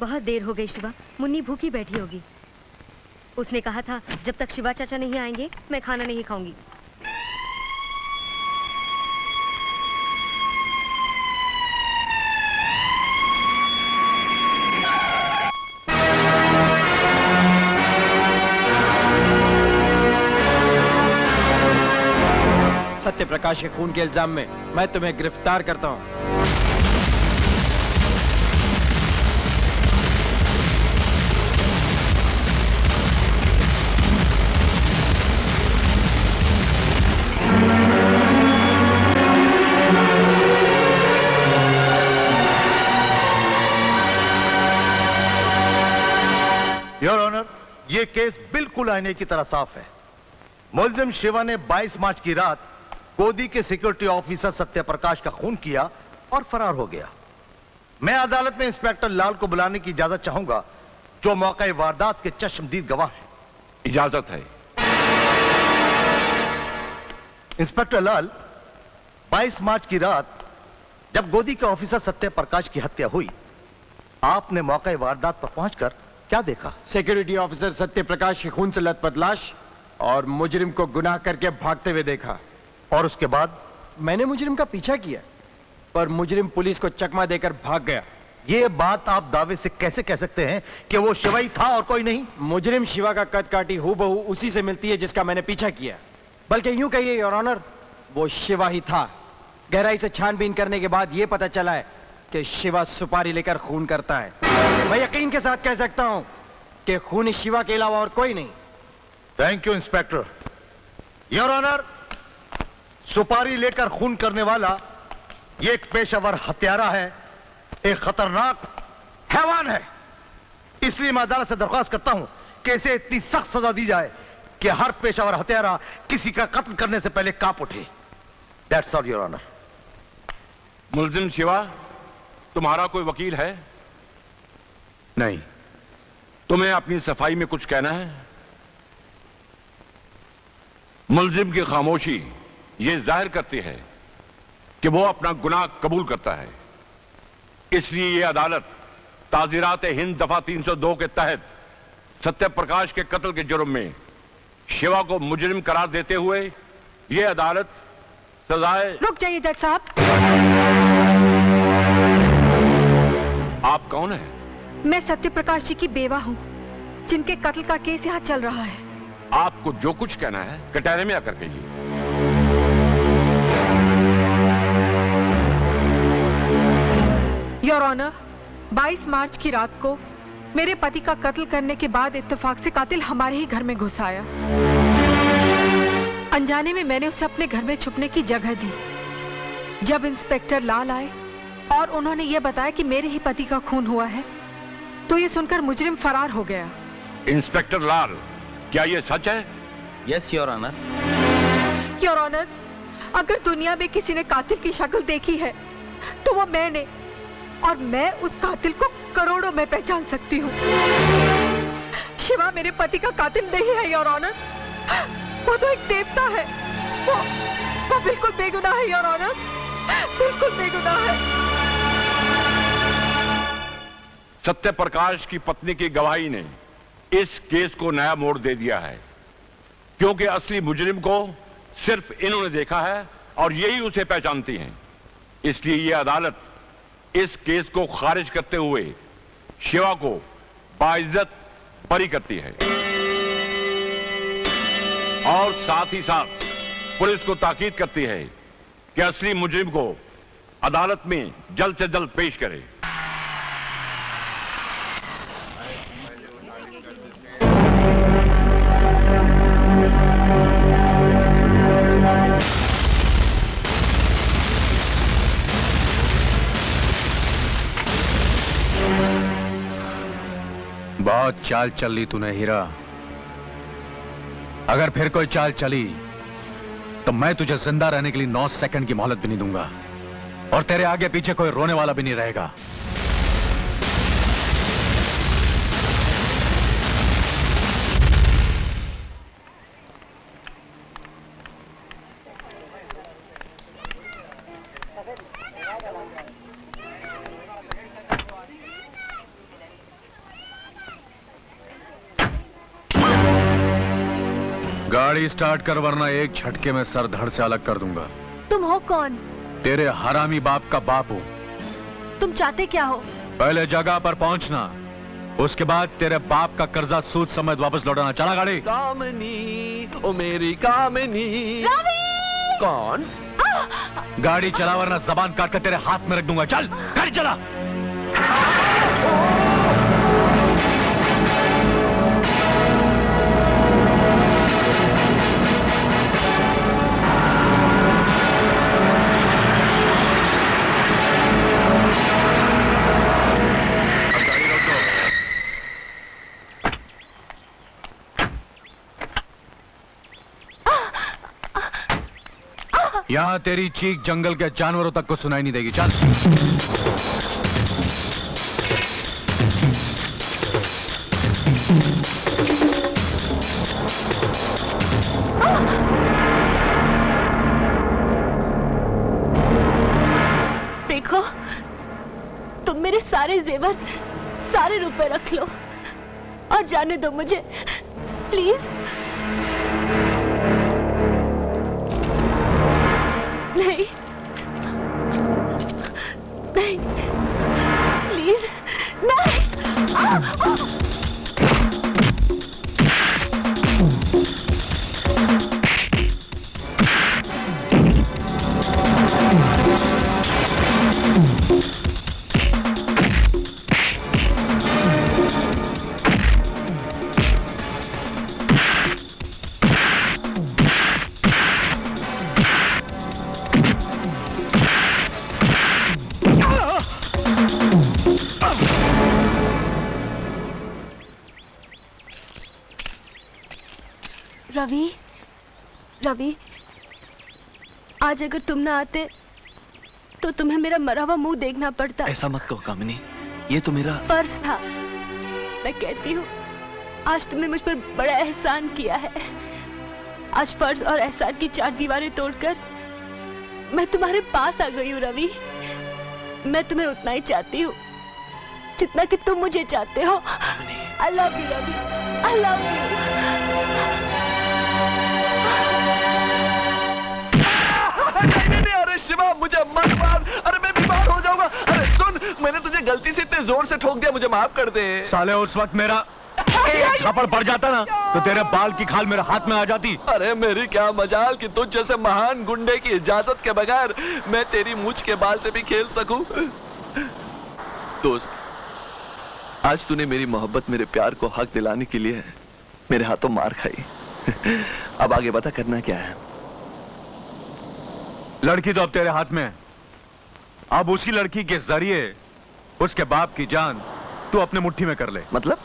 बहुत देर हो गई शिवा, मुन्नी भूखी बैठी होगी। उसने कहा था जब तक शिवा चाचा नहीं आएंगे मैं खाना नहीं खाऊंगी। सत्य प्रकाश के खून के इल्जाम में मैं तुम्हें गिरफ्तार करता हूं। योर ऑनर, यह केस बिल्कुल आईने की तरह साफ है। मुलजिम शिवा ने 22 मार्च की रात गोदी के सिक्योरिटी ऑफिसर सत्य प्रकाश का खून किया और फरार हो गया। मैं अदालत में इंस्पेक्टर लाल को बुलाने की इजाजत चाहूंगा, जो मौके वारदात के चश्मदीद गवाह हैं। इजाजत है। इंस्पेक्टर लाल, 22 मार्च की रात जब गोदी के ऑफिसर सत्य प्रकाश की हत्या हुई, आपने मौके वारदात पर पहुंचकर क्या देखा? सिक्योरिटी ऑफिसर सत्य प्रकाश के खून से लथपथ लाश और मुजरिम को गुनाह करके भागते हुए देखा। और उसके बाद? मैंने मुजरिम का पीछा किया, पर मुजरिम पुलिस को चकमा देकर भाग गया। यह बात आप दावे से कैसे कह सकते हैं कि वो शिवा ही था और कोई नहीं? मुजरिम शिवा का कद काठी हूबहू उसी से मिलती है जिसका मैंने पीछा किया। बल्कि यूं कहिए योर ऑनर, वो शिवा ही था। गहराई से छानबीन करने के बाद यह पता चला है कि शिवा सुपारी लेकर खून करता है। मैं यकीन के साथ कह सकता हूं कि खूनी शिवा के अलावा और कोई नहीं। Thank you inspector. Your honour, सुपारी लेकर खून करने वाला ये एक पेशेवर हत्यारा है, एक खतरनाक हैवान है। इसलिए मैं अदालत से दरख्वास्त करता हूं कि इसे इतनी सख्त सजा दी जाए कि हर पेशेवर हत्यारा किसी का कत्ल करने से पहले कांप उठे। That's all your honour. मुलजिम शिवा, तुम्हारा कोई वकील है? नहीं। तुम्हें अपनी सफाई में कुछ कहना है? मुलजिम की खामोशी यह जाहिर करती है कि वो अपना गुनाह कबूल करता है। इसलिए यह अदालत ताज़ीरात हिंद दफा 302 के तहत सत्य प्रकाश के कत्ल के जुर्म में शिवा को मुजरिम करार देते हुए यह अदालत सजाए। रुक जाइए जज साहब। आप कौन है? मैं सत्य प्रकाश जी की बेवा हूँ, जिनके कत्ल का केस यहाँ चल रहा है। आपको जो कुछ कहना है कटहरे में आकर कहिए। योर ऑनर, 22 मार्च की रात को मेरे पति का कत्ल करने के बाद इत्तेफाक से कातिल हमारे ही घर में घुस आया। अनजाने में मैंने उसे अपने घर में छुपने की जगह दी। जब इंस्पेक्टर लाल आए और उन्होंने यह बताया कि मेरे ही पति का खून हुआ है, तो यह सुनकर मुजरिम फरार हो गया। इंस्पेक्टर लाल, क्या यह सच है? Yes your honour. Your honour, अगर दुनिया में किसी ने कातिल की शक्ल देखी है तो वो मैंने, और मैं उस कातिल को करोड़ों में पहचान सकती हूँ। शिवा मेरे पति का कातिल नहीं है योर ऑनर, वो तो एक देवता है। वो बिल्कुल बेगुनाह है योर ऑनर, बिल्कुल बेगुनाह है। सत्य प्रकाश की पत्नी की गवाही ने इस केस को नया मोड़ दे दिया है, क्योंकि असली मुजरिम को सिर्फ इन्होंने देखा है और यही उसे पहचानती हैं। इसलिए यह अदालत इस केस को खारिज करते हुए शिवा को बाइज्जत बरी करती है और साथ ही साथ पुलिस को ताकीद करती है कि असली मुजरिम को अदालत में जल्द से जल्द पेश करे। बहुत चाल चल ली तूने हीरा। अगर फिर कोई चाल चली तो मैं तुझे जिंदा रहने के लिए 9 सेकंड की मोहलत भी नहीं दूंगा, और तेरे आगे पीछे कोई रोने वाला भी नहीं रहेगा। गाड़ी स्टार्ट कर वरना एक झटके में सर धड़ से अलग कर दूंगा। तुम हो कौन? तेरे हरामी बाप का बाप हूं। तुम चाहते क्या हो? पहले जगह पर पहुंचना, उसके बाद तेरे बाप का कर्जा सूद समेत वापस लौटाना। चला गाड़ी। कामनी, ओ मेरी कामनी। रवि! कौन? गाड़ी चला वरना जबान काट कर तेरे हाथ में रख दूंगा। चल गाड़ी चला। यहां तेरी चीख जंगल के जानवरों तक को सुनाई नहीं देगी। चल। देखो, तुम मेरे सारे जेवर, सारे रुपए रख लो और जाने दो मुझे, प्लीज। नहीं, नहीं, प्लीज, नहीं। रवि, रवि, आज अगर तुम ना आते तो तुम्हें मेरा मरा हुआ मुंह देखना पड़ता। ऐसा मत कहो कामिनी, ये तो मेरा फर्ज था। मैं कहती हूँ, आज तुमने मुझ पर बड़ा एहसान किया है। आज फर्ज और एहसान की 4 दीवारें तोड़कर मैं तुम्हारे पास आ गई हूँ रवि। मैं तुम्हें उतना ही चाहती हूँ जितना कि तुम मुझे चाहते हो। I love you, Ravi. I love you। नहीं, अरे शिवा, मुझे मत मार। अरे मैं बीमार हो जाऊंगा। अरे सुन, मैंने तुझे गलती से इतने जोर से ठोक दिया, मुझे माफ कर दे। साले उस वक्त मेरा झापड़ पड़ जाता ना तो तेरे बाल की खाल मेरे हाथ में आ जाती। अरे मेरी क्या मजाल कि तुझ जैसे महान गुंडे की इजाजत के बगैर मैं तेरी मूंछ के बाल से भी खेल सकूं। दोस्त, आज तूने मेरी मोहब्बत, मेरे प्यार को हक दिलाने के लिए मेरे हाथों मार खाई। अब आगे बता, करना क्या है? लड़की तो अब तेरे हाथ में है। अब उसी लड़की के जरिए उसके बाप की जान तू अपने मुट्ठी में कर ले। मतलब?